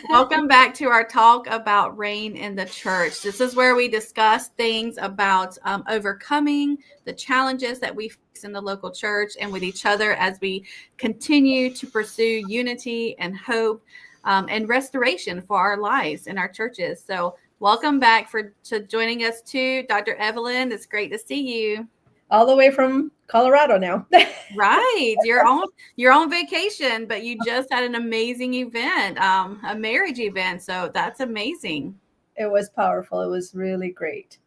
Welcome back to our talk about rain in the church. This is where we discuss things about overcoming the challenges that we face in the local church and with each other as we continue to pursue unity and hope and restoration for our lives and our churches. So, welcome back to joining us too, Dr. Evelyn. It's great to see you. All the way from Colorado now. Right. You're on vacation, but you just had an amazing event, a marriage event. So that's amazing. It was powerful. It was really great.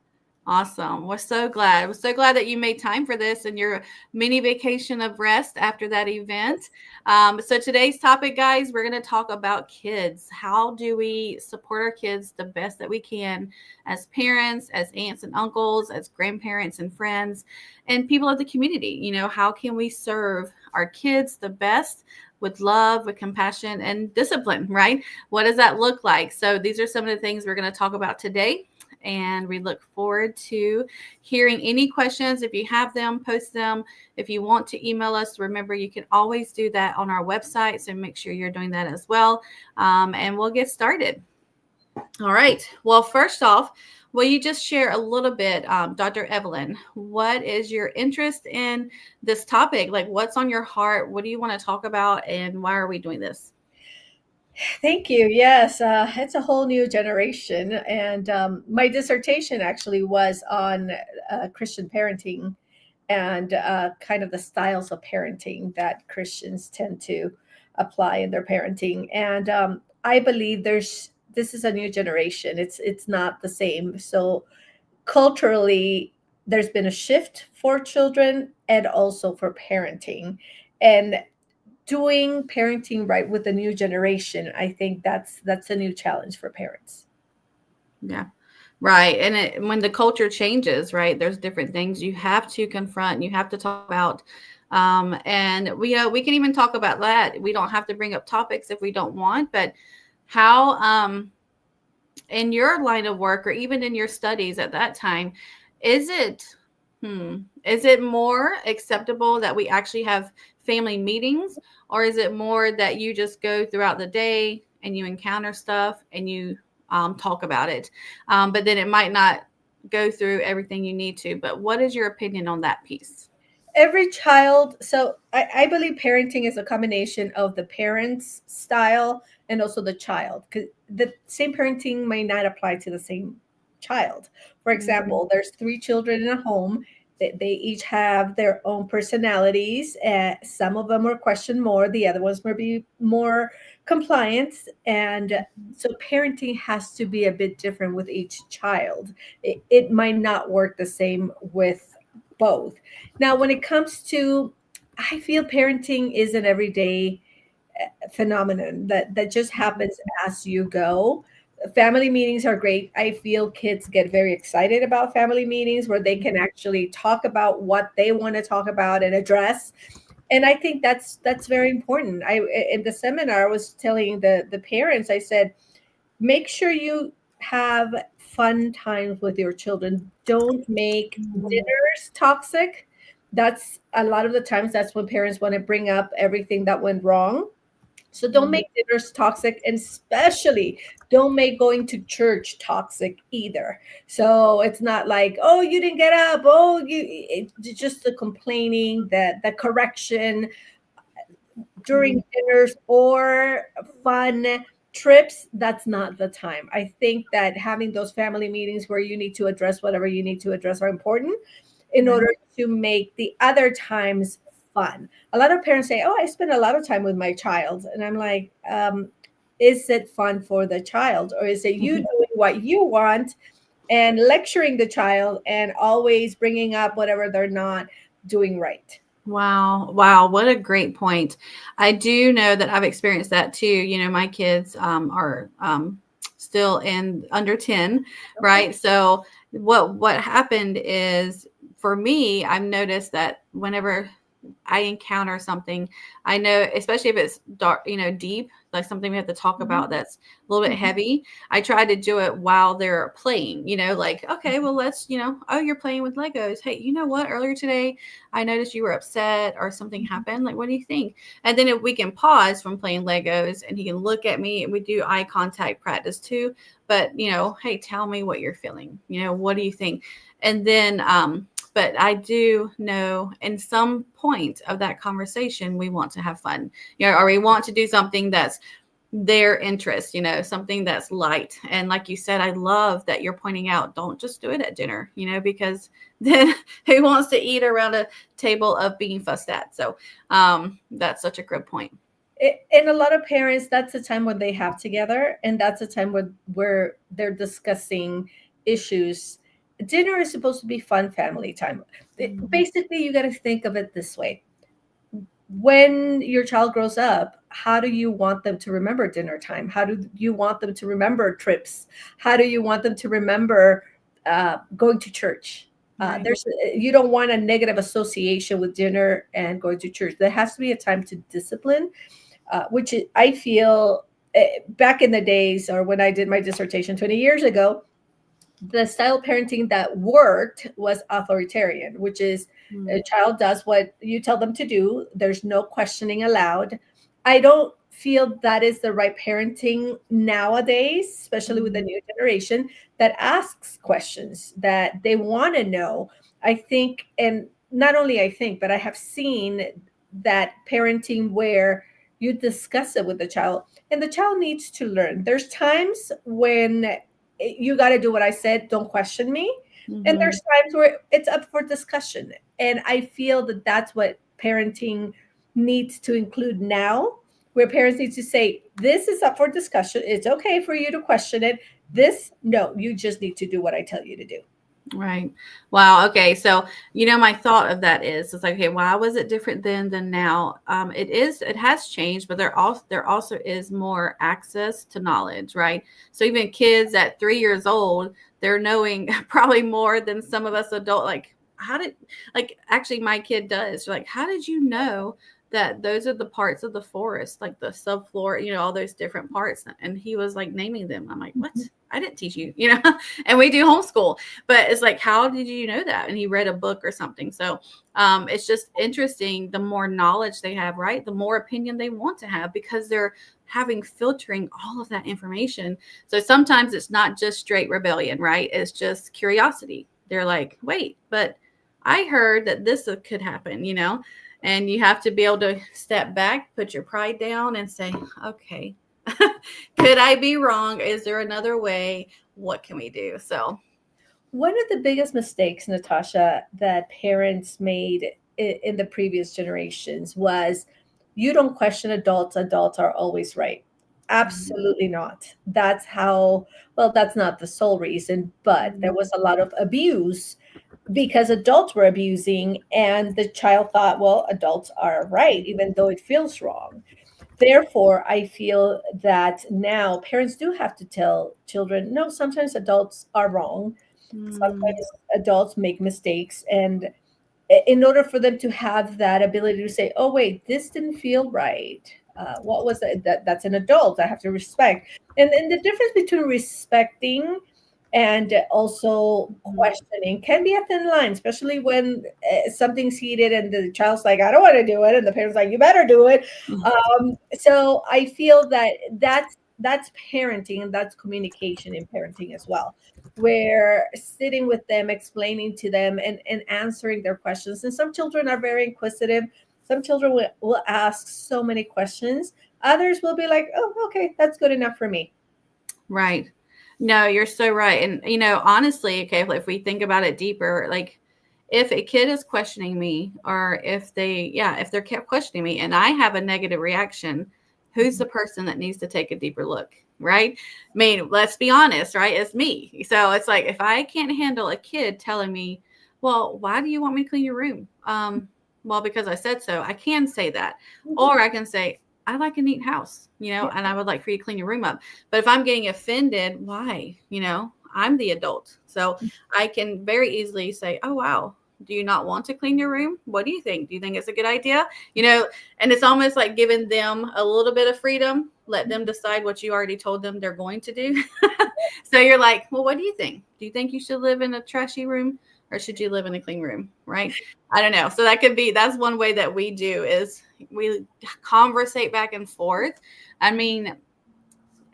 Awesome. We're so glad. We're so glad that you made time for this and your mini vacation of rest after that event. So today's topic, guys, we're going to talk about kids. How do we support our kids the best that we can as parents, as aunts and uncles, as grandparents and friends, and people of the community? How can we serve our kids the best with love, with compassion, and discipline, right? What does that look like? So these are some of the things we're going to talk about today. And we look forward to hearing any questions. If you have them, post them. If you want to email us, remember you can always do that on our website. So make sure you're doing that as well. And we'll get started. All right. Well, first off, will you just share a little bit, Dr. Evelyn? What is your interest in this topic? Like, what's on your heart? What do you want to talk about? And why are we doing this? Thank you. Yes, it's a whole new generation. And my dissertation actually was on Christian parenting and kind of the styles of parenting that Christians tend to apply in their parenting. And I believe this is a new generation. It's not the same. So culturally, there's been a shift for children and also for parenting. And doing parenting right with the new generation, I think that's a new challenge for parents. Yeah. Right. And when the culture changes, right, there's different things you have to confront, you have to talk about. And we can even talk about that. We don't have to bring up topics if we don't want, but how in your line of work or even in your studies at that time, is it is it more acceptable that we actually have family meetings, or is it more that you just go throughout the day and you encounter stuff and you talk about it, but then it might not go through everything you need to? But what is your opinion on that piece? Every child, so I believe parenting is a combination of the parent's style and also the child, because the same parenting may not apply to the same child. For Mhm. example, there's three children in a home. They each have their own personalities. Some of them are questioned more, the other ones may be more compliant. And so parenting has to be a bit different with each child. It might not work the same with both. Now, when it comes to, I feel parenting is an everyday phenomenon that just happens as you go. Family meetings are great. I feel kids get very excited about family meetings where they can actually talk about what they want to talk about and address. And I think that's very important. I In the seminar I was telling the parents, I said, make sure you have fun times with your children. Don't make Mhm. dinners toxic. That's a lot of the times that's when parents want to bring up everything that went wrong. So don't Mhm. make dinners toxic, and especially don't make going to church toxic either. So it's not like, oh, you didn't get up, oh, it's just the complaining, the correction during Mhm. dinners or fun trips. That's not the time. I think that having those family meetings where you need to address whatever you need to address are important in Yeah. order to make the other times fun. A lot of parents say, oh, I spend a lot of time with my child, and I'm like, is it fun for the child, or is it you doing what you want and lecturing the child and always bringing up whatever they're not doing right? Wow. Wow. What a great point. I do know that I've experienced that too. My kids are still in under 10, Okay. right? So what happened is, for me, I've noticed that whenever I encounter something, I know, especially if it's dark, deep, like something we have to talk about Mhm, that's a little bit mhm, heavy. I try to do it while they're playing, like, okay, well, let's, oh, you're playing with Legos. Hey, you know what? Earlier today, I noticed you were upset or something mhm. happened. Like, what do you think? And then if we can pause from playing Legos and he can look at me, and we do eye contact practice too. But, hey, tell me what you're feeling. What do you think? And then, but I do know in some point of that conversation, we want to have fun, or we want to do something that's their interest, something that's light. And like you said, I love that you're pointing out, don't just do it at dinner, because then who wants to eat around a table of being fussed at? So that's such a good point. And a lot of parents, that's the time when they have together, and that's the time where they're discussing issues. Dinner is supposed to be fun family time. Mhm. Basically, you got to think of it this way: when your child grows up, how do you want them to remember dinner time? How do you want them to remember trips? How do you want them to remember going to church? Right. There's You don't want a negative association with dinner and going to church. There has to be a time to discipline, I feel, back in the days, or when I did my dissertation 20 years ago, the style of parenting that worked was authoritarian, which is Mm. a child does what you tell them to do. There's no questioning allowed. I don't feel that is the right parenting nowadays, especially with the Mhm. new generation that asks questions that they want to know. I think, and not only I think, but I have seen that parenting where you discuss it with the child and the child needs to learn. There's times when you got to do what I said, don't question me. And Mhm. there's times where it's up for discussion. And I feel that that's what parenting needs to include now, where parents need to say, this is up for discussion. It's okay for you to question it. This, no, you just need to do what I tell you to do. Right. Wow. Okay. So, my thought of that is, it's like, okay, why was it different then than now? It has changed, but there also is more access to knowledge, right? So even kids at 3 years old, they're knowing probably more than some of us adult. Like, actually, my kid does. Like, how did you know that those are the parts of the forest, like the subfloor, all those different parts? And he was like naming them. I'm like, what? I didn't teach you, and we do homeschool, but it's like, how did you know that? And he read a book or something. So it's just interesting. The more knowledge they have, right, the more opinion they want to have, because they're having filtering all of that information. So sometimes it's not just straight rebellion, right? It's just curiosity. They're like, wait, but I heard that this could happen, and you have to be able to step back, put your pride down, and say, okay, could I be wrong? Is there another way? What can we do? So, One of the biggest mistakes, Natasha, that parents made in the previous generations was you don't question adults, adults are always right. Absolutely not. That's how, well, that's not the sole reason, but there mhm, was a lot of abuse because adults were abusing, and the child thought, well, adults are right, even though it feels wrong. Therefore, I feel that now parents do have to tell children, no, sometimes adults are wrong. mm, Sometimes adults make mistakes. And in order for them to have that ability to say, oh, wait, this didn't feel right. What was that? That's an adult. I have to respect. And the difference between respecting and also mhm, questioning can be a thin line, especially when something's heated and the child's like, I don't want to do it. And the parent's like, you better do it. So I feel that that's parenting, and that's communication in parenting as well, where sitting with them, explaining to them, and answering their questions. And some children are very inquisitive. Some children will ask so many questions. Others will be like, oh, okay, that's good enough for me. right. No, you're so right. And, honestly, okay, if we think about it deeper, like, if a kid is questioning me, or if they're kept questioning me and I have a negative reaction, who's the person that needs to take a deeper look? Right. I mean, let's be honest, right? It's me. So it's like, if I can't handle a kid telling me, well, why do you want me to clean your room? Well, because I said so. I can say that. Mhm. Or I can say, I like a neat house, Yeah. and I would like for you to clean your room up. But if I'm getting offended, why? I'm the adult. So I can very easily say, oh, wow. Do you not want to clean your room? What do you think? Do you think it's a good idea? You know, and it's almost like giving them a little bit of freedom, let them decide what you already told them they're going to do. So you're like, well, what do you think? Do you think you should live in a trashy room or should you live in a clean room? Right? I don't know. So that could be, that's one way that we do is we conversate back and forth. I mean,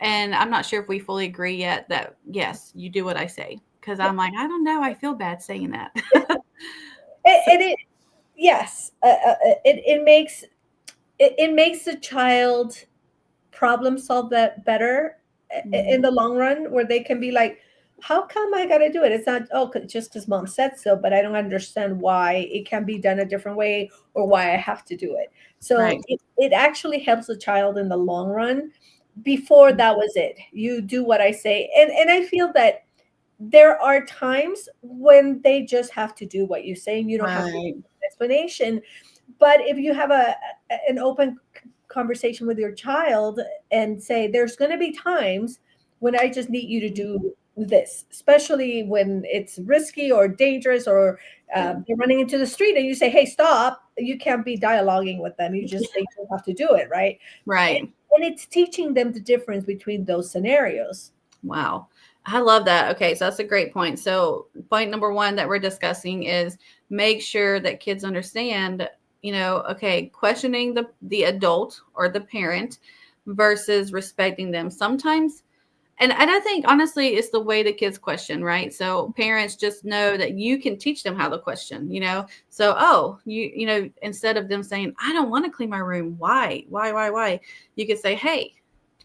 and I'm not sure if we fully agree yet that yes, you do what I say. Cause I'm like, I don't know. I feel bad saying that. So, And it, yes, it makes the child problem solve that better in mm, the long run, where they can be like, how come I got to do it? It's not, oh, just because mom said so, but I don't understand why it can be done a different way or why I have to do it. So right. it actually helps the child in the long run. Before that was it, you do what I say. And I feel that there are times when they just have to do what you say and you don't have to Right. give an explanation. But if you have an open conversation with your child and say, there's going to be times when I just need you to do this, especially when it's risky or dangerous, or they're running into the street and you say, hey, stop. You can't be dialoguing with them. You just, they just have to do it, right? And, Right. and it's teaching them the difference between those scenarios. Wow. I love that. Okay, so that's a great point. So, point number one that we're discussing is make sure that kids understand, okay, questioning the adult or the parent versus respecting them. Sometimes, and I think honestly it's the way the kids question, right? So parents just know that you can teach them how to question. So, oh, instead of them saying, I don't want to clean my room. Why? You could say, hey,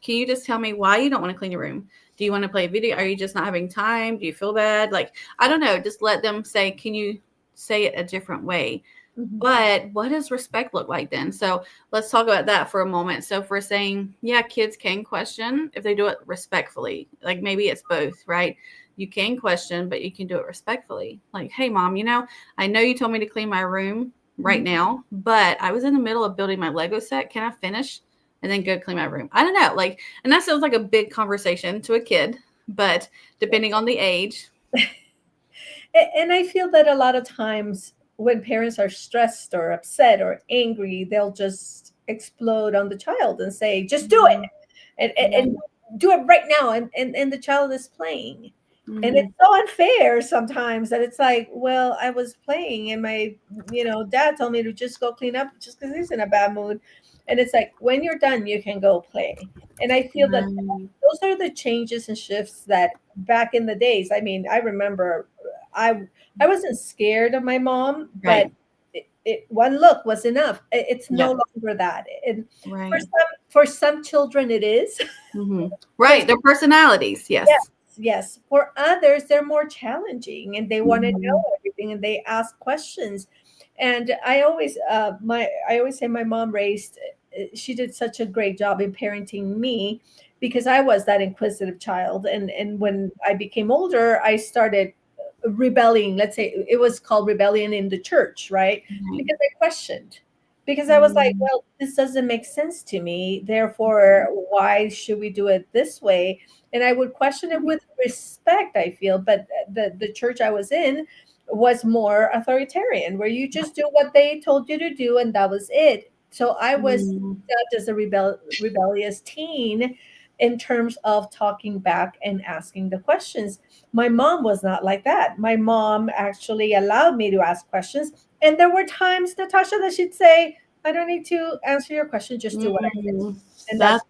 can you just tell me why you don't want to clean your room? Do you want to play a video? Are you just not having time? Do you feel bad? Like, I don't know. Just let them say, can you say it a different way? Mhm. But what does respect look like then? So let's talk about that for a moment. So if we're saying, yeah, kids can question if they do it respectfully, like maybe it's both, right? You can question, but you can do it respectfully. Like, hey, mom, I know you told me to clean my room right Mhm. now, but I was in the middle of building my Lego set. Can I finish and then go clean my room? I don't know. Like, and that sounds like a big conversation to a kid, but depending on the age, And I feel that a lot of times when parents are stressed or upset or angry, they'll just explode on the child and say, just do it. mhm, And do it right now. And the child is playing. And it's mhm, so unfair sometimes that it's like, well, I was playing and my, dad told me to just go clean up just because he's in a bad mood. And it's like, when you're done, you can go play. And I feel that right, those are the changes and shifts that back in the days, I mean, I remember I wasn't scared of my mom, but right. one look was enough. It's no Yep. longer that. And Right. for some children it is. For Right. Their personalities. Yes, Yes. yes. For others, they're more challenging and they want to know Mhm. everything and they ask questions. And I always say my mom she did such a great job in parenting me because I was that inquisitive child. And when I became older, I started rebelling. Let's say it was called rebellion in the church, right? Right. Because I questioned. Because I was like, Mm, well, this doesn't make sense to me. Therefore, why should we do it this way? And I would question it with respect, I feel, but the church I was in was more authoritarian, where you just do what they told you to do and that was it. So I was mm, judged as a rebellious teen in terms of talking back and asking the questions. My mom was not like that. My mom actually allowed me to ask questions, and there were times, Natasha, that she'd say, I don't need to answer your question, just do what I say. mm. And That's that's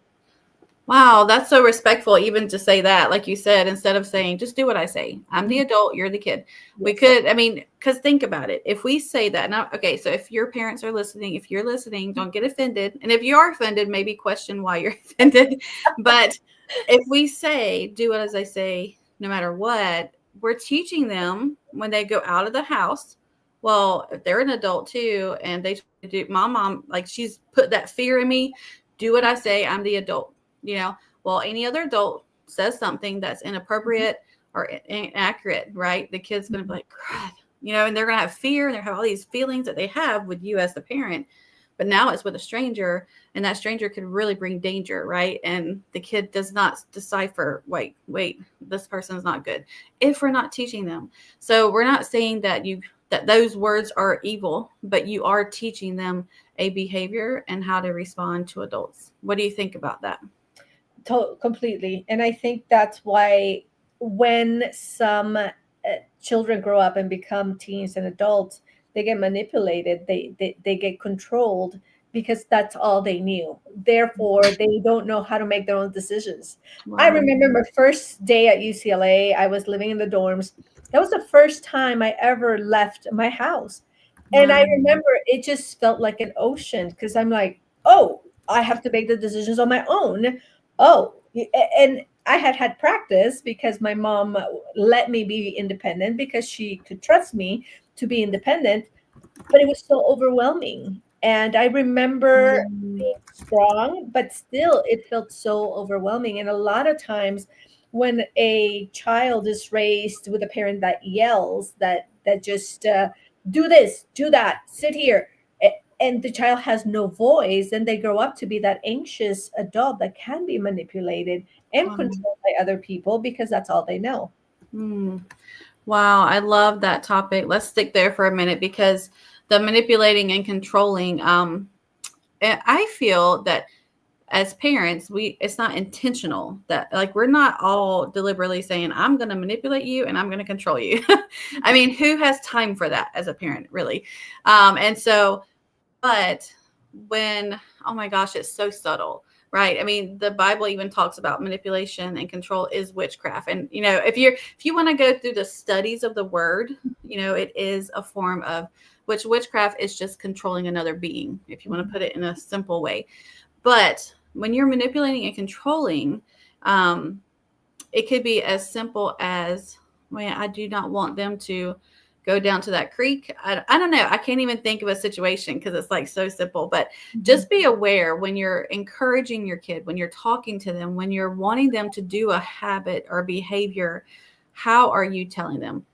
wow. That's so respectful, even to say that, like you said, instead of saying, just do what I say. I'm the adult, you're the kid. We yes. could, I mean, because think about it. If we say that, now, okay, so if your parents are listening, if you're listening, don't get offended. And if you are offended, maybe question why you're offended. But if we say, do what as I say, no matter what, we're teaching them when they go out of the house. Well, if they're an adult too, and they do, my mom, like she's put that fear in me. Do what I say. I'm the adult. Well, any other adult says something that's inappropriate or inaccurate, right? The kid's going to be like, crap, and they're going to have fear and they have all these feelings that they have with you as the parent. but now it's with a stranger, and that stranger could really bring danger, right? And the kid does not decipher, wait, this person is not good if we're not teaching them. So we're not saying that those words are evil, but you are teaching them a behavior and how to respond to adults. What do you think about that? Completely. And I think that's why when some children grow up and become teens and adults, they get manipulated, they get controlled because that's all they knew. Therefore, they don't know how to make their own decisions. I Wow. remember my first day at UCLA, I was living in the dorms. That was the first time I ever left my house. And I Wow. remember it just felt like an ocean because I'm like, oh, I have to make the decisions on my own. Oh, and I had practice because my mom let me be independent because she could trust me to be independent, but it was so overwhelming. And I remember Mm. being strong, but still it felt so overwhelming. And a lot of times when a child is raised with a parent that yells, that just do this, do that, sit here, and the child has no voice, and they grow up to be that anxious adult that can be manipulated and controlled by other people because that's all they know. Mm. Wow, I love that topic. Let's stick there for a minute because the manipulating and controlling, I feel that as parents, we it's not intentional that like we're not all deliberately saying I'm going to manipulate you and I'm going to control you. I mean, who has time for that as a parent, really? And so but when, oh my gosh, it's so subtle, right? I mean, the Bible even talks about manipulation and control is witchcraft. And if you want to go through the studies of the word, it is a form of which witchcraft is just controlling another being, if you want to put it in a simple way. But when you're manipulating and controlling, um, it could be as simple as, well, I do not want them to go down to that creek. I don't know. I can't even think of a situation because it's like so simple. But Mhm. just be aware when you're encouraging your kid, when you're talking to them, when you're wanting them to do a habit or behavior, how are you telling them?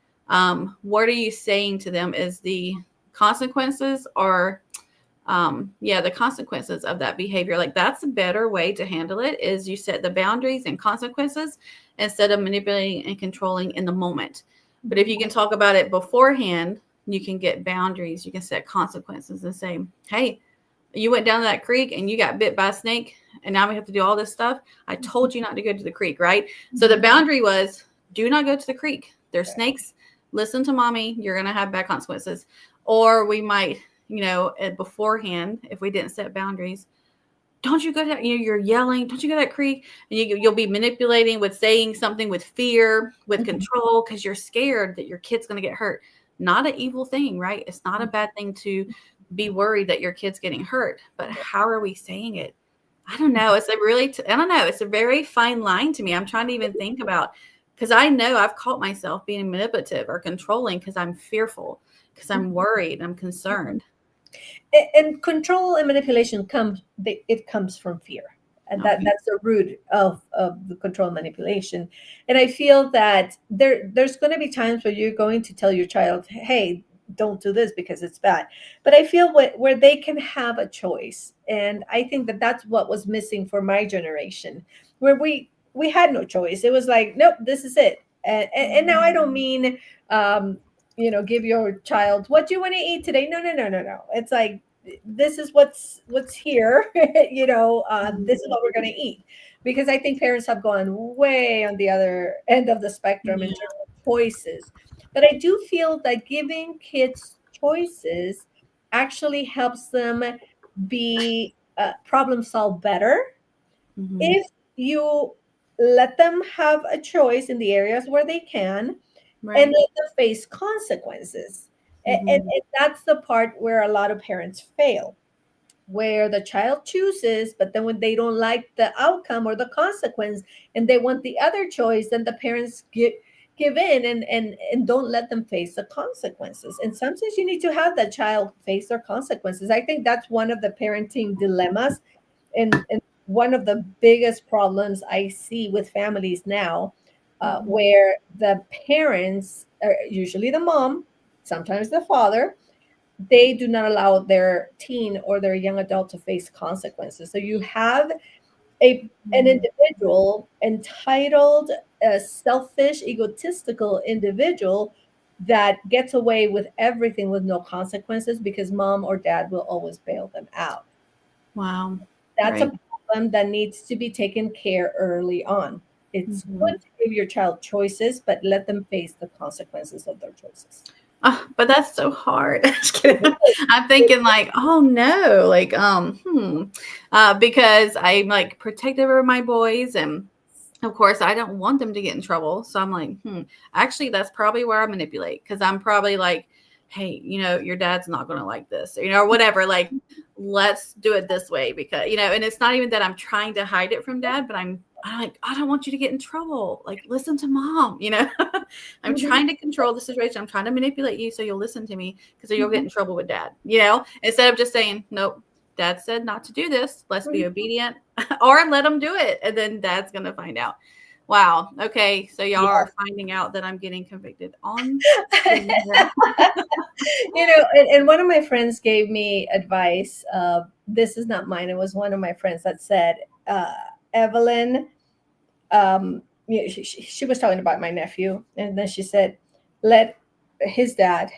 What are you saying to them is the consequences or yeah, the consequences of that behavior. Like that's a better way to handle it is you set the boundaries and consequences instead of manipulating and controlling in the moment. But if you can talk about it beforehand, you can get boundaries, you can set consequences and say, hey, you went down to that creek and you got bit by a snake and now we have to do all this stuff. I told you not to go to the creek, right? So the Mhm. boundary was do not go to the creek. There's snakes. Listen to mommy. You're going to have bad consequences. Or we might, beforehand, if we didn't set boundaries, don't you go to, you're yelling, don't you go to that creek? And you'll be manipulating with saying something with fear, with Mhm. control, because you're scared that your kid's going to get hurt. Not an evil thing, right? It's not a bad thing to be worried that your kid's getting hurt, but how are we saying it? I don't know. I don't know. It's a very fine line to me. I'm trying to even think about because I know I've caught myself being manipulative or controlling because I'm fearful, because I'm worried, I'm Mhm. concerned. And control and manipulation it comes from fear, and Okay. that's the root of the control and manipulation. And I feel that there's going to be times where you're going to tell your child, hey, don't do this because it's bad, but I feel where they can have a choice. And I think that that's what was missing for my generation, where we had no choice. It was like, nope, this is it. And now I don't mean um give your child what do you want to eat today. No, no, no, no, no. It's like this is what's here. This is what we're going to eat, because I think parents have gone way on the other end of the spectrum in terms of choices. But I do feel that giving kids choices actually helps them be problem solve better Mm-hmm. if you let them have a choice in the areas where they can, and Right. let them face consequences. Mm-hmm. And that's the part where a lot of parents fail, where the child chooses, but then when they don't like the outcome or the consequence and they want the other choice, then the parents give in and don't let them face the consequences. And sometimes you need to have that child face their consequences. I think that's one of the parenting dilemmas, and one of the biggest problems I see with families now, Mm-hmm. where the parents, usually the mom, sometimes the father, they do not allow their teen or their young adult to face consequences. So you have an Mm. individual, entitled, a selfish, egotistical individual that gets away with everything with no consequences because mom or dad will always bail them out. Wow. That's a Right. problem that needs to be taken care early on. It's Mhm. good to give your child choices, but let them face the consequences of their choices. But that's so hard. Just kidding. I'm thinking like, oh no, like because I'm like protective over my boys, and of course I don't want them to get in trouble. So I'm like, actually that's probably where I manipulate, because I'm probably like, hey, your dad's not gonna like this, or whatever. Like, let's do it this way, because and it's not even that I'm trying to hide it from dad, but I'm like, I don't want you to get in trouble. Like, listen to mom. I'm Mhm. trying to control the situation. I'm trying to manipulate you so you'll listen to me, because you'll get Mhm. in trouble with dad, instead of just saying, nope, dad said not to do this. Let's be Mhm. obedient, or let them do it. And then dad's going to find out. Wow. Okay. So y'all Yeah. are finding out that I'm getting convicted on screen here. And one of my friends gave me advice. This is not mine. It was one of my friends that said, uh, Evelyn, she was talking about my nephew, and then she said, let his dad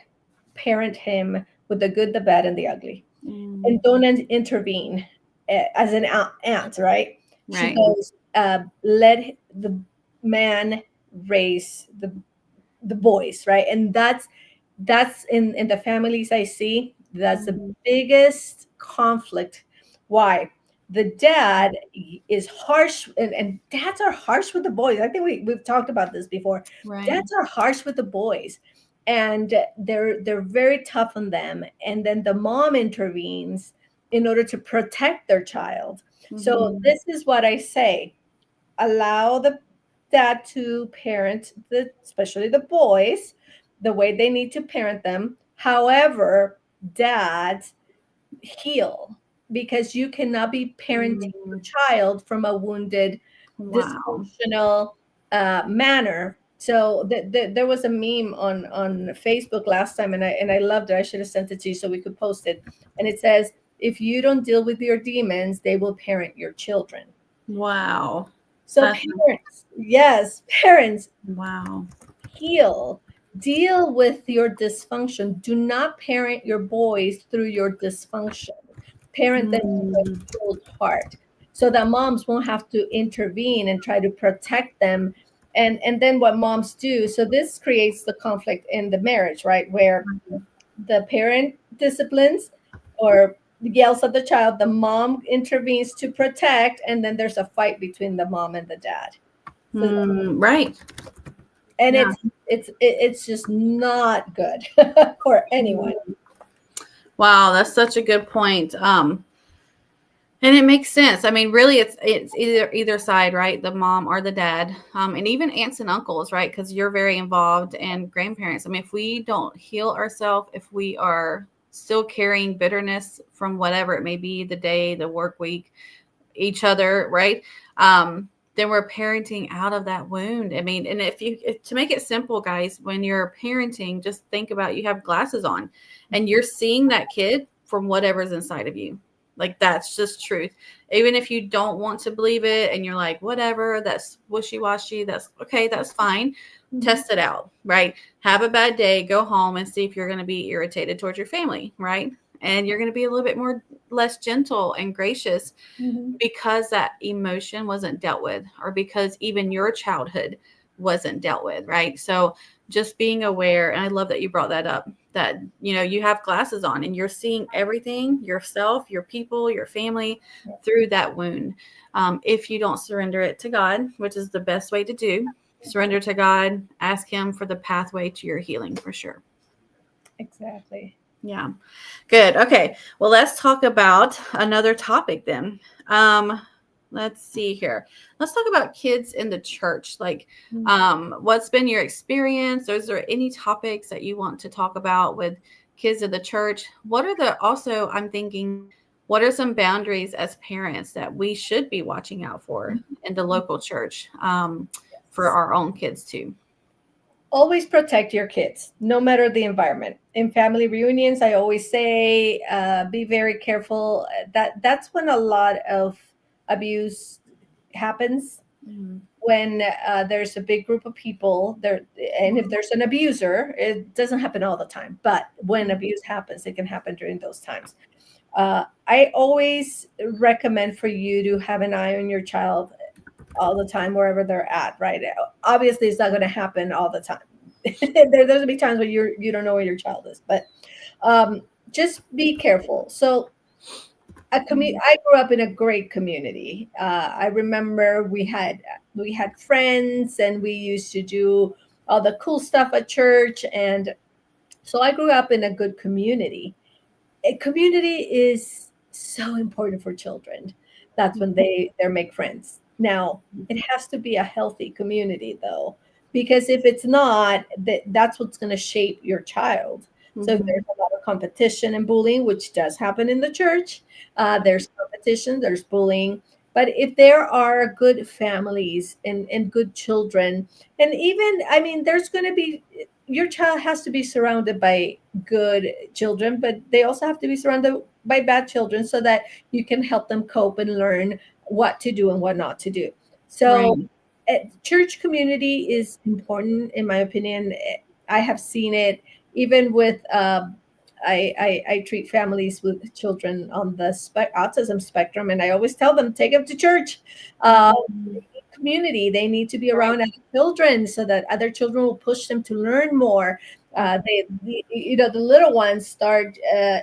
parent him with the good, the bad, and the ugly, Mm, and don't intervene, as an aunt, right? She right. goes, let the man raise the boys, right? And that's in the families I see, that's the Mhm. biggest conflict. Why? The dad is harsh, and dads are harsh with the boys. I think we've talked about this before. Right. Dads are harsh with the boys, and they're very tough on them, and then the mom intervenes in order to protect their child. So Hmm. this is what I say: allow the dad to parent especially the boys the way they need to parent them. However, dad, heal, because you cannot be parenting your Mm, child from a wounded, wow. dysfunctional, manner. So there was a meme on Facebook last time, and I loved it. I should have sent it to you so we could post it. And it says, if you don't deal with your demons, they will parent your children. Wow. So That's parents, yes, parents, wow. heal, deal with your dysfunction. Do not parent your boys through your dysfunction. Parent them with a Mm, healed heart, so that moms won't have to intervene and try to protect them. And then what moms do, so this creates the conflict in the marriage, right? Where the parent disciplines or yells at the child, the mom intervenes to protect, and then there's a fight between the mom and the dad. So, right. and Yeah. it's just not good for anyone. Wow, that's such a good point. And it makes sense. I mean, really, it's either side, right? The mom or the dad, and even aunts and uncles, right? Because you're very involved, and grandparents. I mean, if we don't heal ourselves, if we are still carrying bitterness from whatever it may be, the day, the work week, each other, right? Then we're parenting out of that wound. I mean, and to make it simple, guys, when you're parenting, just think about, you have glasses on and you're seeing that kid from whatever's inside of you. Like, that's just truth. Even if you don't want to believe it and you're like, whatever, that's wishy washy, that's okay, that's fine. Mhm, Test it out, right? Have a bad day, go home and see if you're going to be irritated towards your family, right? And you're going to be a little bit more less gentle and gracious, mhm, because that emotion wasn't dealt with, or because even your childhood wasn't dealt with, right? So just being aware, and I love that you brought that up, that you have glasses on and you're seeing everything, yourself, your people, your family, yeah, through that wound. If you don't surrender it to God, which is the best way to do, surrender to God, ask him for the pathway to your healing, for sure. exactly. Yeah. Good. Okay. Well, let's talk about another topic then. Um, let's see here. Let's talk about kids in the church. Like, Mm. what's been your experience? Or is there any topics that you want to talk about with kids in the church? What are also, I'm thinking, what are some boundaries as parents that we should be watching out for in the local church, for Yes. our own kids too? Always protect your kids, no matter the environment. In family reunions, I always say, be very careful. That's when a lot of abuse happens, Mhm. when there's a big group of people there, and if there's an abuser, it doesn't happen all the time, but when abuse happens, it can happen during those times. I always recommend for you to have an eye on your child all the time, wherever they're at, right? Obviously it's not going to happen all the time. There's going to be times when you don't know where your child is, but um, just be careful. So Mhm. I grew up in a great community. I remember we had friends, and we used to do all the cool stuff at church, and so I grew up in a good community. A community is so important for children. That's when they make friends. Now, it has to be a healthy community, though, because if it's not, that's what's going to shape your child. So if there's Mhm. a lot of competition and bullying, which does happen in the church, there's competition, there's bullying. But if there are good families and good children, and even, I mean, there's going to be, your child has to be surrounded by good children, but they also have to be surrounded by bad children, so that you can help them cope and learn what to do and what not to do. So, Right. church community is important, in my opinion. I have seen it even with. I treat families with children on the autism spectrum, and I always tell them, take them to church. Uh, Mhm. Community. They need to be Right. around other children, so that other children will push them to learn more. The little ones start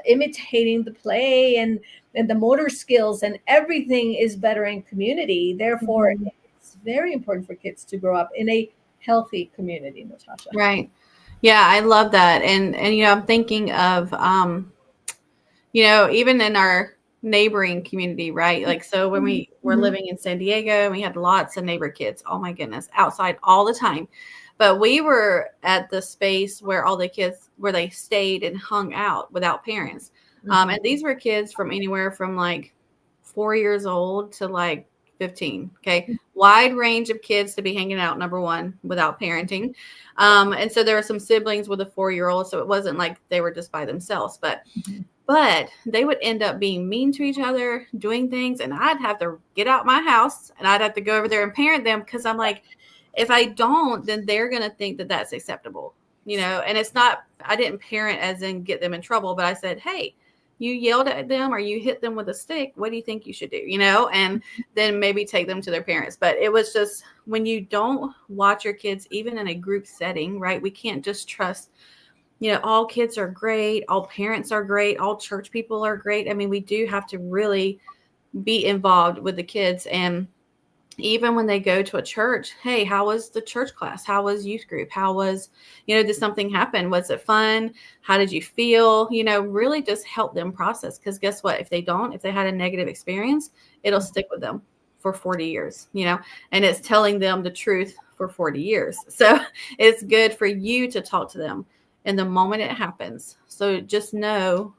imitating the play, and the motor skills, and everything is better in community. Therefore, Mhm. it's very important for kids to grow up in a healthy community, Natasha. Right. Yeah, I love that. And I'm thinking of even in our neighboring community, right? Like, so when we were Mhm. living in San Diego, we had lots of neighbor kids. Oh my goodness, outside all the time. But we were at the space where all the kids, where they stayed and hung out without parents. Mhm. And these were kids from anywhere from like 4 years old to like 15. Okay. Wide range of kids to be hanging out, number one, without parenting. And so there were some siblings with a 4 year old. So it wasn't like they were just by themselves, Mhm. but they would end up being mean to each other, doing things, and I'd have to get out my house and I'd have to go over there and parent them because I'm like, if I don't, then they're going to think that that's acceptable. And it's not, I didn't parent as in get them in trouble, but I said, hey, you yelled at them or you hit them with a stick. What do you think you should do? And then maybe take them to their parents. But it was just when you don't watch your kids, even in a group setting, right? We can't just trust all kids are great, all parents are great, all church people are great. I mean, we do have to really be involved with the kids. And even when they go to a church, hey, how was the church class? How was youth group? How was, did something happen? Was it fun? How did you feel? Really just help them process. Because guess what? If they had a negative experience, it'll stick with them for 40 years, and it's telling them the truth for 40 years. So it's good for you to talk to them in the moment it happens. So just know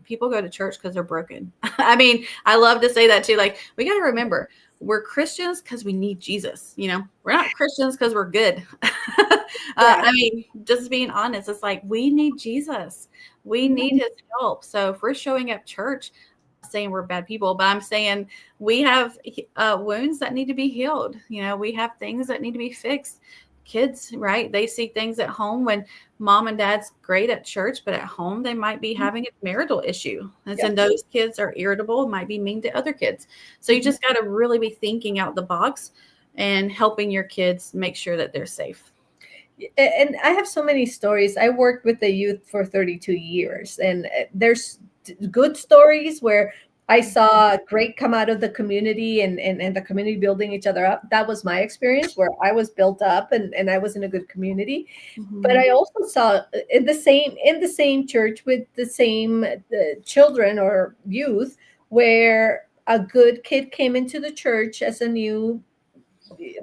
people go to church because they're broken. I mean, I love to say that too. Like, we got to remember we're Christians because we need Jesus. We're not Christians because we're good. Yeah. I mean, just being honest, it's like we need Jesus. We need his help. So if we're showing up church, I'm not saying we're bad people, but I'm saying we have wounds that need to be healed. We have things that need to be fixed. Kids, right? They see things at home when mom and dad's great at church, but at home they might be having a marital issue. And so Yep. those kids are irritable, might be mean to other kids. So you Mhm. just got to really be thinking out the box and helping your kids make sure that they're safe. And I have so many stories. I worked with the youth for 32 years, and there's good stories where I saw great come out of the community, and the community building each other up. That was my experience, where I was built up, and I was in a good community. But Mhm. I also saw in the same church with the same children or youth, where a good kid came into the church as a new,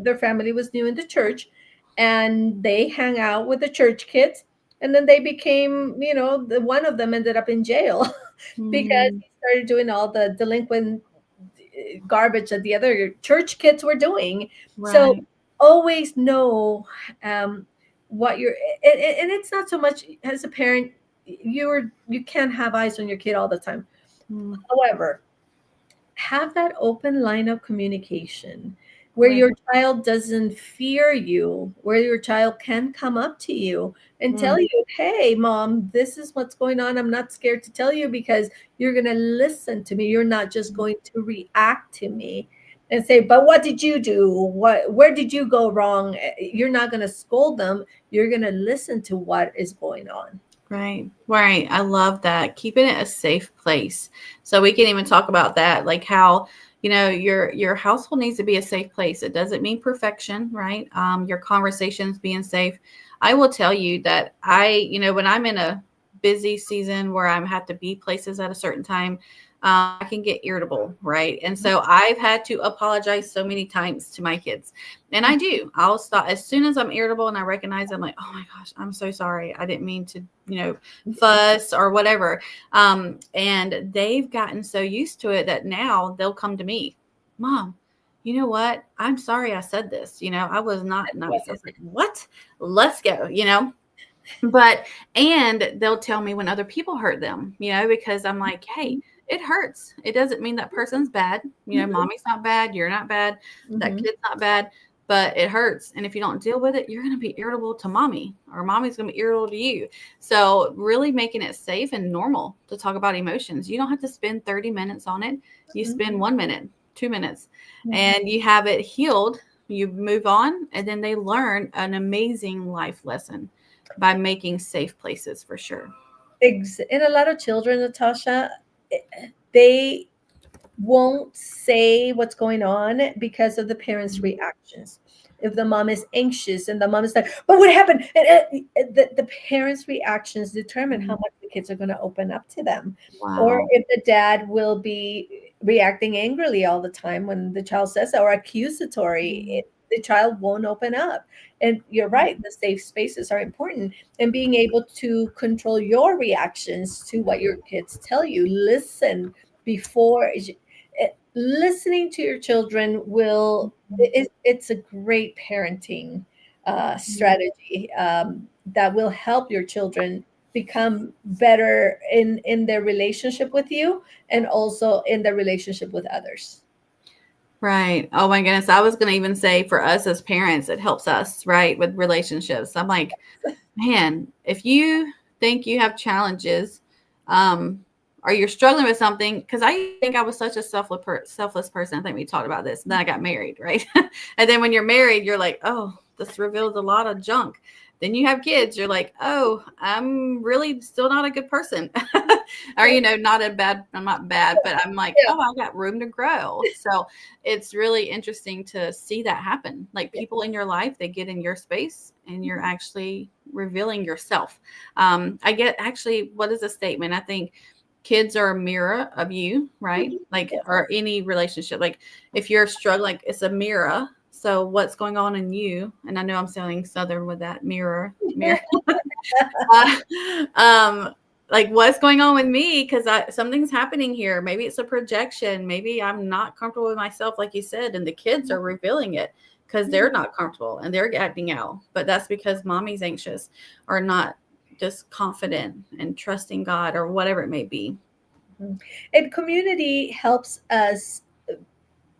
their family was new in the church, and they hang out with the church kids, and then they became, the one of them ended up in jail because Mhm. he started doing all the delinquent garbage that the other church kids were doing. So Right. always know, um, what you're, and it's not so much as a parent, you can't have eyes on your kid all the time. Mm, However, have that open line of communication where right. your child doesn't fear you, where your child can come up to you and tell Mm, you, hey, mom, this is what's going on. I'm not scared to tell you because you're going to listen to me. You're not just mm. going to react to me and say, but what did you do? Where did you go wrong? You're not going to scold them. You're going to listen to what is going on. Right. Right. I love that. Keeping it a safe place. So we can even talk about that, like how, your household needs to be a safe place. It doesn't mean perfection, right? Your conversations being safe. I will tell you that when I'm in a busy season where I have to be places at a certain time, I can get irritable, right? And so I've had to apologize so many times to my kids. And I do. I'll stop as soon as I'm irritable and I recognize I'm like, oh my gosh, I'm so sorry. I didn't mean to, fuss or whatever. And they've gotten so used to it that now they'll come to me, Mom, you know what? I'm sorry I said this. I was not nice. I was like, what? Let's go. But and they'll tell me when other people hurt them, because I'm like, hey, it hurts. It doesn't mean that person's bad. Mommy's not bad, you're not bad, that Mhm. kid's not bad, but it hurts. And if you don't deal with it, you're going to be irritable to mommy, or mommy's going to be irritable to you. So really making it safe and normal to talk about emotions. You don't have to spend 30 minutes on it. You spend 1 minute, 2 minutes, Mhm. and you have it healed. You move on, and then they learn an amazing life lesson by making safe places for sure. And a lot of children, Natasha, they won't say what's going on because of the parents' Mhm. reactions. If the mom is anxious and the mom is like, but what happened? The parents' reactions determine how Mhm. much the kids are going to open up to them. Or Wow. if the dad will be reacting angrily all the time when the child says that, or accusatory, Mhm. the child won't open up. And you're right, the safe spaces are important. And being able to control your reactions to what your kids tell you, listen before listening to your children will it's a great parenting Mhm. strategy that will help your children become better in their relationship with you and also in their relationship with others. Right. Oh my goodness. I was going to even say for us as parents, it helps us, right, with relationships. I'm like, man, if you think you have challenges, um, or you're struggling with something, because I used to think I was such a selfless person. I think we talked about this. And then I got married, right? And then when you're married, you're like, oh, this reveals a lot of junk. Then you have kids, you're like, oh, I'm really still not a good person. Or, I'm not bad, but I'm like, Yeah, oh, I got room to grow. So it's really interesting to see that happen. Like yeah. people in your life, they get in your space and you're actually revealing yourself. I get actually, what is a statement? I think kids are a mirror of you, right? Mhm. Like, Yeah. or any relationship. Like, if you're struggling, it's a mirror. So, what's going on in you? And I know I'm sounding southern with that mirror. uh, um, like what's going on with me? Because something's happening here. Maybe it's a projection. Maybe I'm not comfortable with myself, like you said, and the kids are revealing it because they're not comfortable and they're acting out. But that's because mommy's anxious or not just confident and trusting God or whatever it may be. Mhm. And community helps us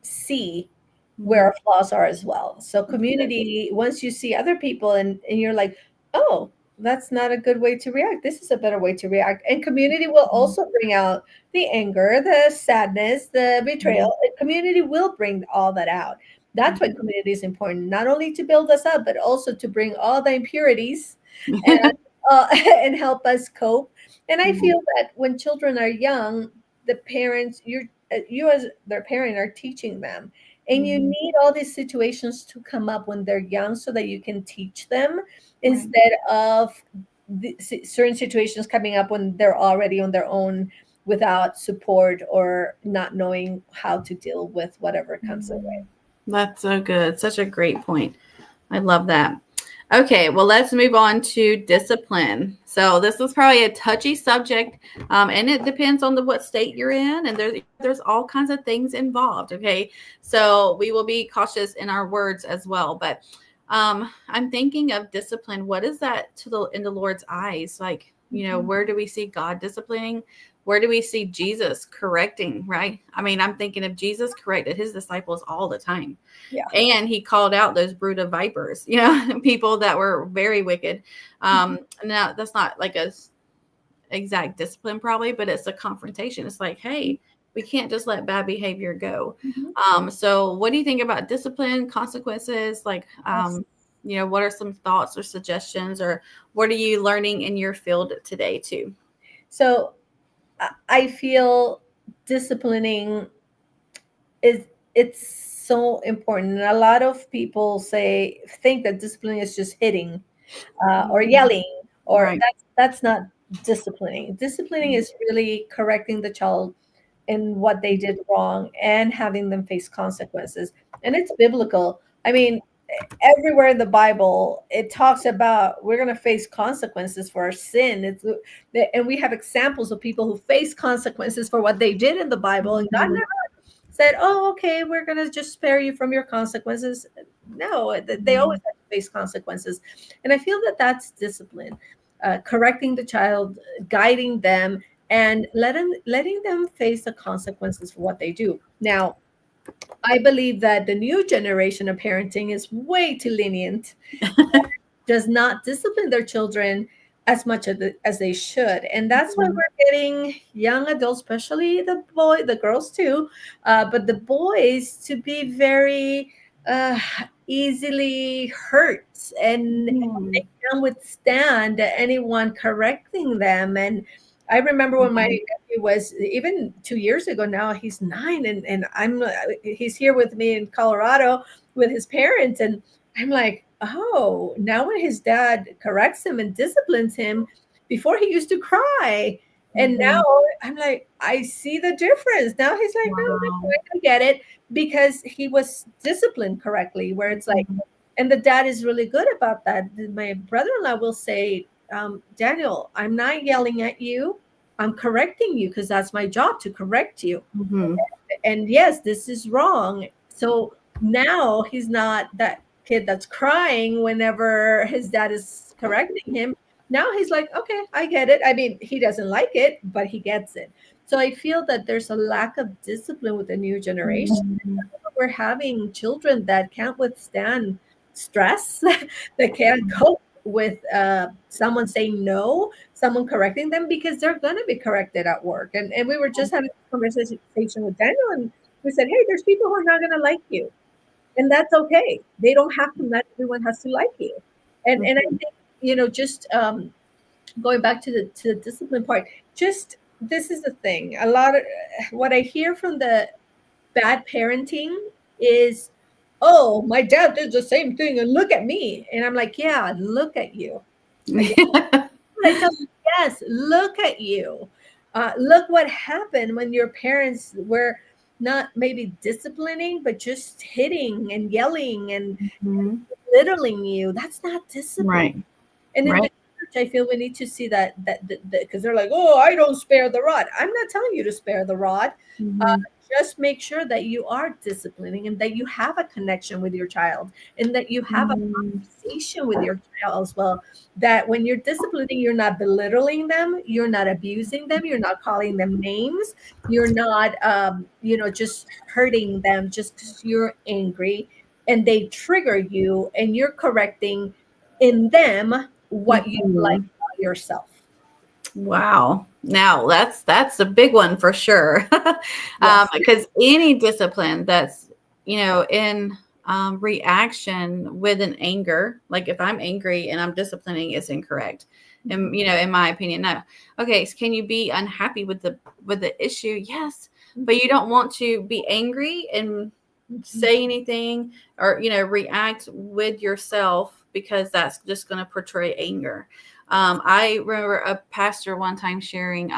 see where Mhm. our flaws are as well. So community, once you see other people and you're like, oh, that's not a good way to react. This is a better way to react. And community will Mhm. also bring out the anger, the sadness, the betrayal. Mhm. And community will bring all that out. That's why Mhm. community is important, not only to build us up, but also to bring all the impurities and and help us cope. And I Mhm. feel that when children are young, the parents, you as their parent are teaching them, and you Mhm. need all these situations to come up when they're young so that you can teach them Right. instead of certain situations coming up when they're already on their own without support or not knowing how to deal with whatever comes their Mhm. way. That's so good. Such a great point. I love that. Okay, well, let's move on to discipline. So this is probably a touchy subject, and it depends on what state you're in, and there's all kinds of things involved. Okay, so we will be cautious in our words as well. But I'm thinking of discipline. What is that to the in the Lord's eyes? Like, Mhm. where do we see God disciplining? Where do we see Jesus correcting, right? I mean, I'm thinking of Jesus corrected his disciples all the time. Yeah. And he called out those brood of vipers, people that were very wicked. Mhm. Now that's not like a exact discipline probably, but it's a confrontation. It's like, hey, we can't just let bad behavior go. Mhm. So what do you think about discipline, consequences? Like, Yes. what are some thoughts or suggestions, or what are you learning in your field today too? So I feel disciplining is it's so important. And a lot of people think that discipline is just hitting or Mhm. yelling, or Right. that's not disciplining. Disciplining is really correcting the child in what they did wrong and having them face consequences. And it's biblical. I mean, everywhere in the Bible, it talks about we're going to face consequences for our sin. And we have examples of people who face consequences for what they did in the Bible, and God Mhm. said, "Oh, okay, we're gonna just spare you from your consequences." No, they always Mhm. have to face consequences, and I feel that that's discipline, correcting the child, guiding them, and letting them face the consequences for what they do. Now, I believe that the new generation of parenting is way too lenient, does not discipline their children as much as they should, and that's why Mhm. we're getting young adults, especially the girls too, but the boys to be very uh, easily hurt, and they Mhm. can't withstand anyone correcting them. And I remember when my Mhm. nephew was, even 2 years ago now, he's 9, and he's here with me in Colorado with his parents, and I'm like, oh, now when his dad corrects him and disciplines him, before he used to cry. And now Mhm. I'm like, I see the difference. Now he's like, no, that's Wow. fine, I get it, because he was disciplined correctly, where it's like, Mhm. and the dad is really good about that. My brother in law will say, Daniel, I'm not yelling at you. I'm correcting you because that's my job, to correct you. Mhm. And yes, this is wrong. So now he's not that kid that's crying whenever his dad is correcting him. Now he's like, okay, I get it. I mean, he doesn't like it, but he gets it. So I feel that there's a lack of discipline with the new generation. Mhm. We're having children that can't withstand stress, that can't cope with someone saying no, someone correcting them, because they're going to be corrected at work. And we were just having a conversation with Daniel, and we said, hey, there's people who are not going to like you. And that's okay. They don't have to, not everyone has to like you. And I Mhm. think, just going back to the discipline part, just this is the thing. A lot of what I hear from the bad parenting is, oh, my dad did the same thing and look at me. And I'm like, yeah, look at you. Again, I tell them, yes, look at you. Look what happened when your parents were not maybe disciplining, but just hitting and yelling and Mhm. belittling you. That's not discipline. Right. And in the Right. church, I feel we need to see that because they're like, oh, I don't spare the rod. I'm not telling you to spare the rod. Uh, Mhm. just make sure that you are disciplining and that you have a connection with your child and that you have a Mhm. conversation with your child as well. That when you're disciplining, you're not belittling them, you're not abusing them, you're not calling them names, you're not, just hurting them just because you're angry and they trigger you, and you're correcting in them what you like Mhm. about yourself. Wow. Now that's a big one for sure. Yes. Because any discipline that's in reaction with an anger, like if I'm angry and I'm disciplining, it's incorrect. And Mhm. in my opinion, no. Okay, so can you be unhappy with the issue? Yes, but you Mhm. don't want to be angry and Mhm. say anything or react with yourself because that's just going to portray anger. I remember a pastor one time sharing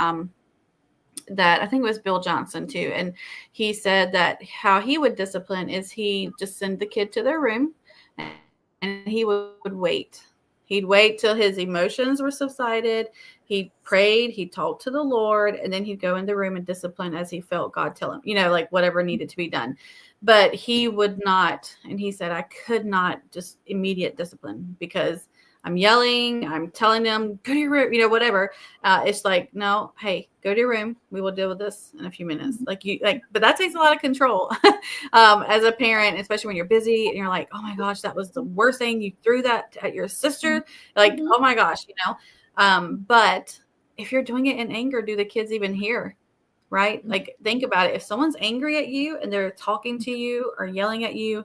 that I think it was Bill Johnson too, and he said that how he would discipline is he just send the kid to their room and he would wait. He would wait He'd wait till his emotions were subsided. He prayed, he talked to the Lord, and then he'd go in the room and discipline as he felt God tell him, like whatever needed to be done. But he would not, and he said, I could not just immediate discipline because I'm yelling, I'm telling them, go to your room, whatever. It's like, no, hey, go to your room. We will deal with this in a few minutes. But that takes a lot of control as a parent, especially when you're busy and you're like, oh my gosh, that was the worst thing. You threw that at your sister. Like, Mhm. oh my gosh. But if you're doing it in anger, do the kids even hear? Right? Like, think about it. If someone's angry at you and they're talking to you or yelling at you,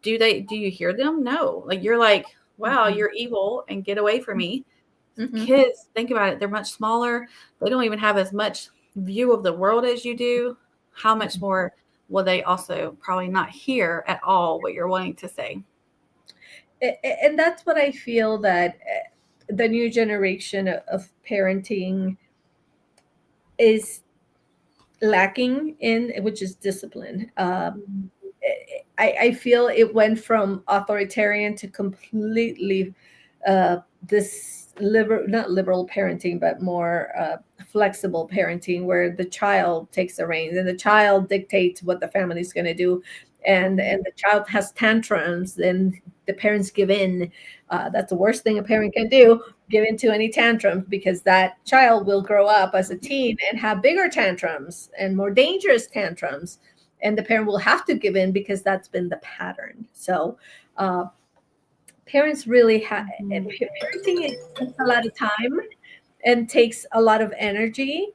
do you hear them? No. Like, you're like, wow, Mhm. you're evil and get away from me. Mhm. Kids, think about it. They're much smaller. They don't even have as much view of the world as you do. How much more will they also probably not hear at all what you're wanting to say? And that's what I feel that the new generation of parenting is lacking in, which is discipline. I feel it went from authoritarian to completely this liberal, not liberal parenting, but more flexible parenting, where the child takes the reins and the child dictates what the family's going to do, and the child has tantrums, then the parents give in. That's the worst thing a parent can do, give into any tantrums, because that child will grow up as a teen and have bigger tantrums and more dangerous tantrums, and the parent will have to give in because that's been the pattern. So parents really have, parenting, it takes a lot of time and takes a lot of energy.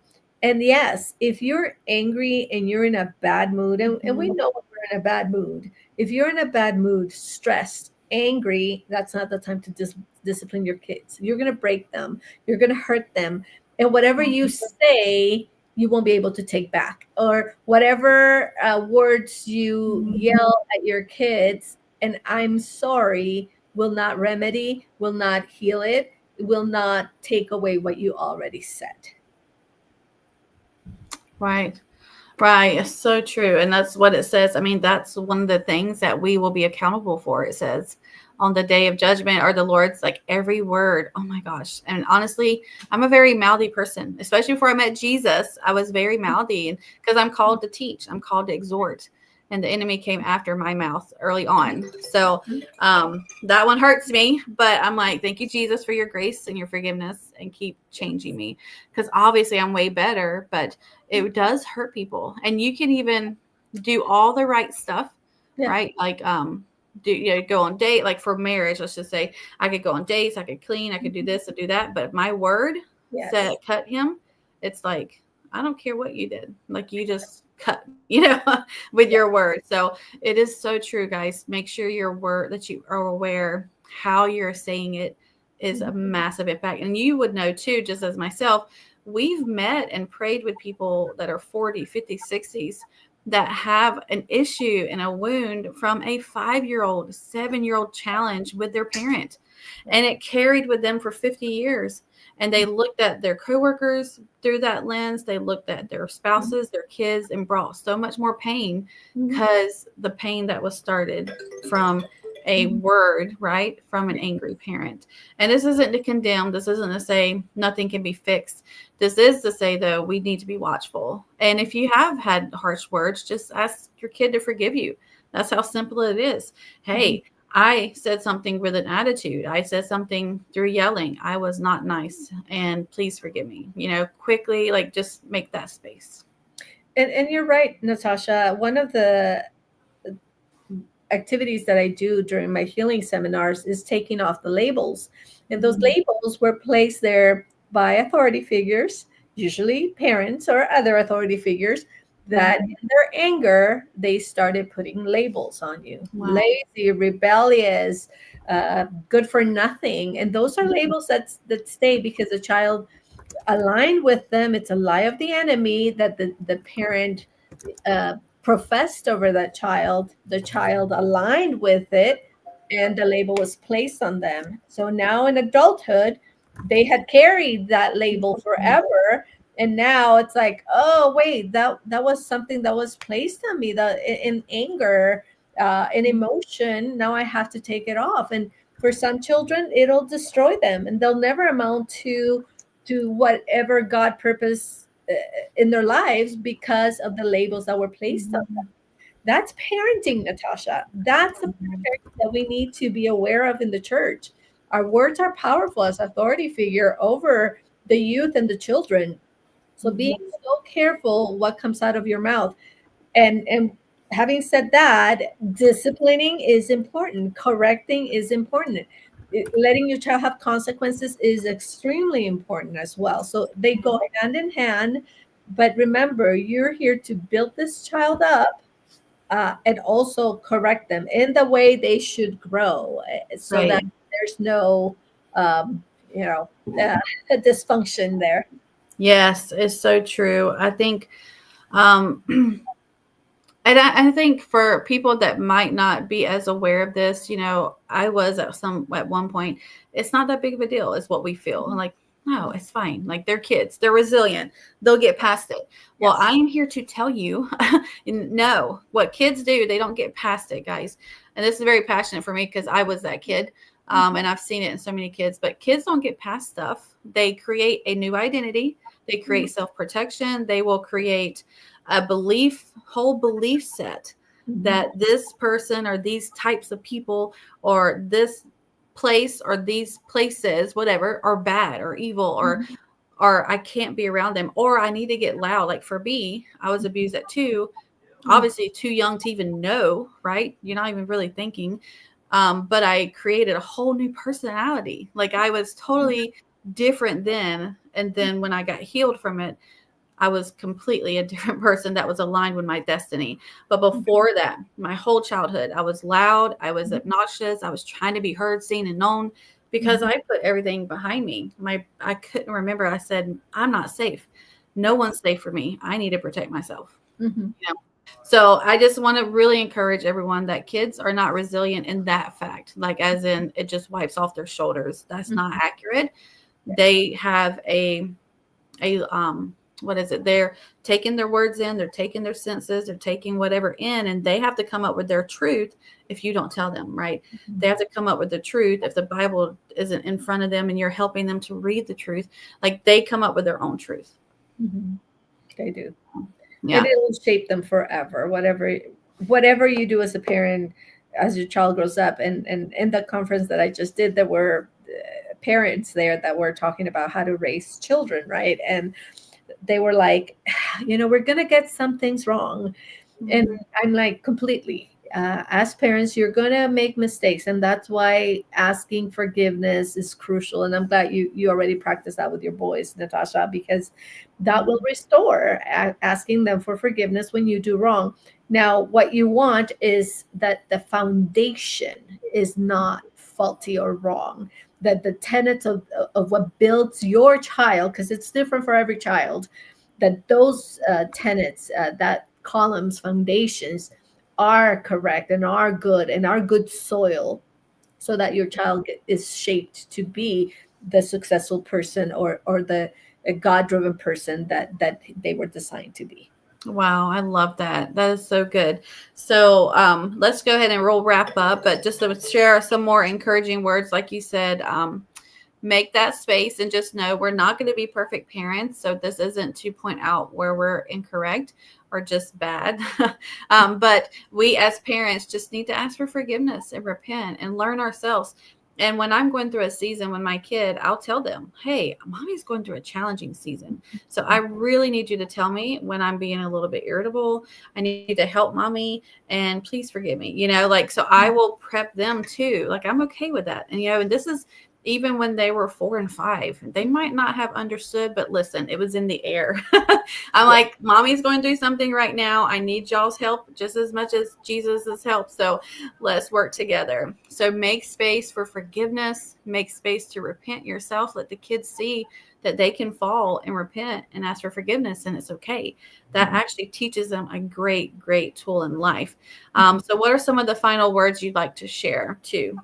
And yes, if you're angry and you're in a bad mood, and we know when we're in a bad mood, if you're in a bad mood, stressed, angry, that's not the time to discipline your kids. You're going to break them, you're going to hurt them. And whatever you say, you won't be able to take back. Or whatever words you yell at your kids, and I'm sorry, will not remedy, will not heal it, will not take away what you already said. Right. Right. It's so true. And that's what it says. I mean, that's one of the things that we will be accountable for. It says on the day of judgment, or the Lord's, like, every word. Oh my gosh. And honestly, I'm a very mouthy person, especially before I met Jesus. I was very mouthy, and because I'm called to teach, I'm called to exhort. And the enemy came after my mouth early on. So that one hurts me, but I'm like, thank you, Jesus, for your grace and your forgiveness, and keep changing me. Because obviously I'm way better, but it does hurt people. And you can even do all the right stuff, Yeah. right? Like go on date, like for marriage, let's just say I could go on dates, I could clean, I could do this and do that, but my word said Yes. cut him. It's like, I don't care what you did, like, you just cut, with Yeah. your word. So it is so true, guys. Make sure your word, that you are aware how you're saying it, is a massive impact. And you would know too, just as myself, we've met and prayed with people that are 40, 50, 60s, that have an issue and a wound from a 5-year old, 7-year old challenge with their parent. And it carried with them for 50 years. And they looked at their coworkers through that lens. They looked at their spouses, their kids, and brought so much more pain, Mhm. because the pain that was started from a word, right? From an angry parent. And this isn't to condemn, this isn't to say nothing can be fixed. This is to say, though, we need to be watchful. And if you have had harsh words, just ask your kid to forgive you. That's how simple it is. Mhm. Hey, I said something with an attitude. I said something through yelling. I was not nice, and please forgive me. Quickly, like, just make that space. And you're right, Natasha. One of the activities that I do during my healing seminars is taking off the labels. And those labels were placed there by authority figures, usually parents or other authority figures, that in their anger, they started putting labels on you: Wow. lazy, rebellious, good for nothing. And those are labels that stay because the child aligned with them. It's a lie of the enemy that the parent uh, professed over that child. The child aligned with it, and the label was placed on them. So now in adulthood, they had carried that label forever. And now it's like, oh wait, that was something that was placed on me, that in anger, in emotion. Now I have to take it off. And For some children, it'll destroy them, and they'll never amount to whatever God purpose in their lives because of the labels that were placed on them. Mhm. That's parenting, Natasha. That's the kind of parenting that we need to be aware of in the church. Our words are powerful as authority figure over the youth and the children. So being Mhm. so careful what comes out of your mouth. And having said that, disciplining is important, correcting is important. Letting your child have consequences is extremely important as well. So they go hand in hand. But remember, you're here to build this child up, and also correct them in the way they should grow, so that Right. there's no, um, you know, uh, dysfunction there. Yes, it's so true. I think um I think for people that might not be as aware of this, I was at one point. It's not that big of a deal, is what we feel. And like, no, it's fine. Like they're kids, they're resilient, they'll get past it. Well, Yes. I am here to tell you, no, what kids do, they don't get past it, guys. And this is very passionate for me because I was that kid, and I've seen it in so many kids. But kids don't get past stuff. They create a new identity. They Mhm. create self protection. They will create whole belief set Mhm. that this person or these types of people or this place or these places, whatever, are bad or evil, Mhm. or I can't be around them, or I need to get loud. Like for me, I was abused at 2, Mhm. obviously too young to even know, right? You're not even really thinking. But I created a whole new personality. Like I was totally different then. And then when I got healed from it, I was completely a different person that was aligned with my destiny. But before that, my whole childhood, I was loud, I was obnoxious, I was trying to be heard, seen, and known because Mhm. I put everything behind me. I couldn't remember. I said, I'm not safe. No one's safe for me. I need to protect myself. Mhm. So I just want to really encourage everyone that kids are not resilient in that fact, like as in it just wipes off their shoulders. That's not Mhm. accurate. Yes. They have a what is it, they're taking their words in, they're taking their senses, they're taking whatever in, and they have to come up with their truth if you don't tell them, right? Mhm. They have to come up with the truth if the Bible isn't in front of them and you're helping them to read the truth. Like they come up with their own truth. Mhm. They do. And Yeah. it'll shape them forever. Whatever you do as a parent, as your child grows up. And in the conference that I just did, there were parents there that were talking about how to raise children, right? And they were like, we're gonna get some things wrong. And Mhm. I'm like, completely. As parents, you're gonna make mistakes, and that's why asking forgiveness is crucial. And I'm glad you already practice that with your boys, Natasha, because that will restore, asking them for forgiveness when you do wrong. Now, what you want is that the foundation is not faulty or wrong. That the tenets of what builds your child, because it's different for every child, that those tenets, that columns, foundations, are correct and are good and are good soil, so that your child is shaped to be the successful person, or the God-driven person that they were designed to be. Wow, I love that. That is so good. So let's go ahead and we'll wrap up. But just to share some more encouraging words, like you said, make that space and just know we're not going to be perfect parents. So this isn't to point out where we're incorrect or just bad. But we as parents just need to ask for forgiveness and repent and learn ourselves. And when I'm going through a season with my kid, I'll tell them, hey, mommy's going through a challenging season. So I really need you to tell me when I'm being a little bit irritable. I need to help mommy and please forgive me. Like, so I will prep them too. Like, I'm okay with that. And this is even when they were 4 and 5, they might not have understood, but listen, it was in the air. I'm Yeah. like, mommy's going through something right now. I need y'all's help just as much as Jesus's help. So let's work together. So make space for forgiveness, make space to repent yourself. Let the kids see that they can fall and repent and ask for forgiveness, and it's okay. That Mhm. actually teaches them a great, great tool in life. Mhm. So, what are some of the final words you'd like to share too?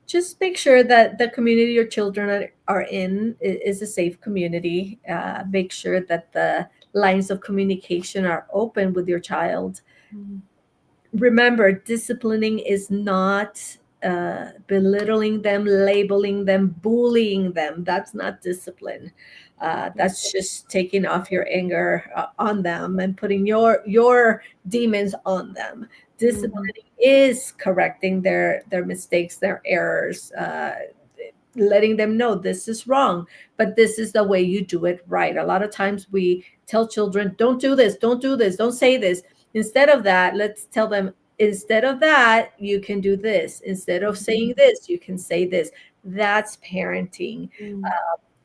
Just make sure that the community your children are in is a safe community. Make sure that the lines of communication are open with your child. Mhm. Remember, disciplining is not belittling them, labeling them, bullying them. That's not discipline. That's just taking off your anger on them and putting your demons on them. Mhm. Disciplining is correcting their mistakes, their errors, letting them know this is wrong, but this is the way you do it right. A lot of times we tell children, don't do this, don't do this, don't say this. Instead of that, let's tell them, instead of that, you can do this. Instead of saying this, you can say this. That's parenting. Mhm.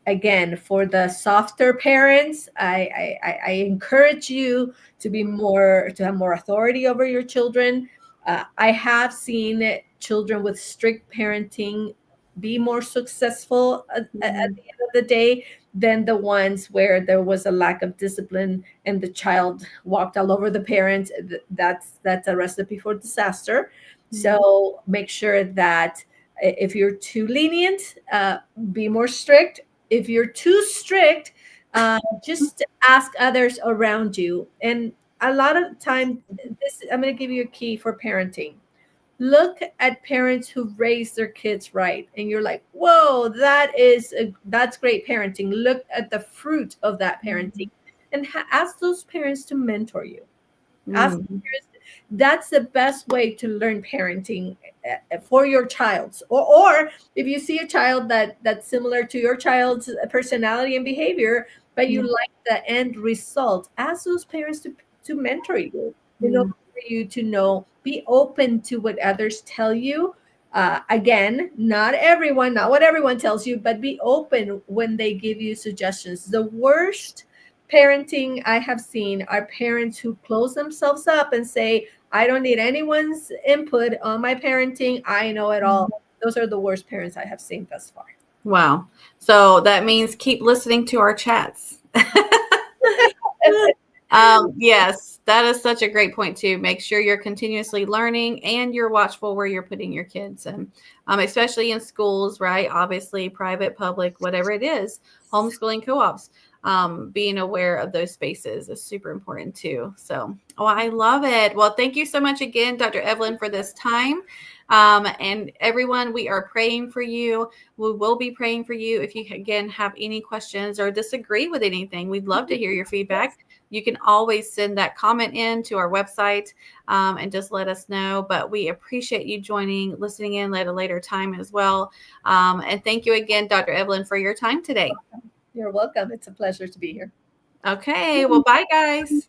Again, for the softer parents, I encourage you to be more, to have more authority over your children. I have seen children with strict parenting be more successful at Mhm. the end of the day than the ones where there was a lack of discipline and the child walked all over the parent. That's a recipe for disaster. Mhm. So make sure that if you're too lenient, be more strict. If you're too strict, just ask others around you. And a lot of time, this I'm going to give you a key for parenting. Look at parents who raise their kids right, and you're like, "Whoa, that's great parenting." Look at the fruit of that parenting, and ask those parents to mentor you. Ask Mhm. parents. That's the best way to learn parenting for your child. Or if you see a child that's similar to your child's personality and behavior, but you Mhm. like the end result, ask those parents to mentor you in order Mhm. for you to know. Be open to what others tell you. Again, not what everyone tells you, but be open when they give you suggestions. The worst parenting I have seen are parents who close themselves up and say, I don't need anyone's input on my parenting. I know it all. Those are the worst parents I have seen thus far. Wow. So that means keep listening to our chats. Yes, that is such a great point too. Make sure you're continuously learning and you're watchful where you're putting your kids, and especially in schools, right? Obviously, private, public, whatever it is, homeschooling co-ops. Being aware of those spaces is super important too. So, oh, I love it. Well, thank you so much again, Dr. Evelyn, for this time. And everyone, we are praying for you. We will be praying for you. If you again have any questions or disagree with anything, we'd love to hear your feedback. You can always send that comment in to our website, and just let us know. But we appreciate you joining, listening in at a later time as well. And thank you again, Dr. Evelyn, for your time today. You're welcome. It's a pleasure to be here. Okay, well, bye, guys.